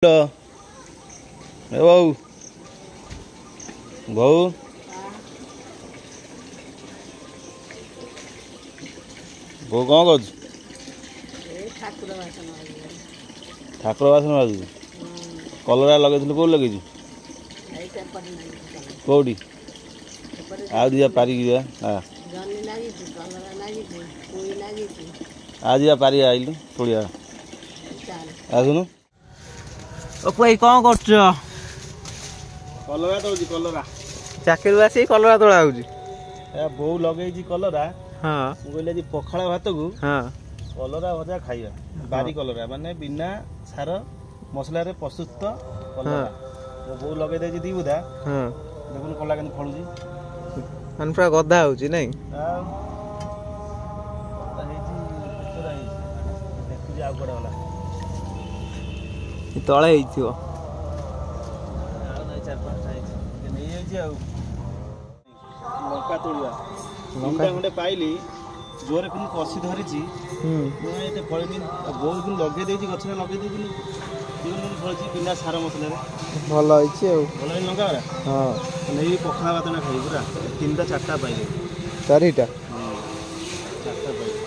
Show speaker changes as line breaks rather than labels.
बहु बहु बहु कौन कर ठाकुर बासन बाजू कलरा लगे कौन लगे कौटी आ दिया पारिक आज पारि आइलु तोड़िया आसुनु
भाई कौन कर
कलरा तो कलरा
चाकरी आसी कलरा तोड़ा हो
बो लगे कलरा
हाँ
कहली आज पखाड़ भात को
हाँ
कलरा भजा खाइबा बारी कलरा माने बिना सार मसला रे प्रस्तुत कलरा तो बो लगे दे दी बुदा
हाँ
देखुन कला के फलुची
मान पूरा गदा हो नहीं
देखुची आ कड़े गला
तले
लंका तोड़िया लंका खंडे पाइली जोर फिर कषि धरी फलनी बहुत दिन लगे गचर लगे फलची बिना सार मसला
भल
भल लंका
हाँ
नहीं पखाड़ भात ना खाई पूरा 3टा 4टा पाइले
4टा
4टा पाइले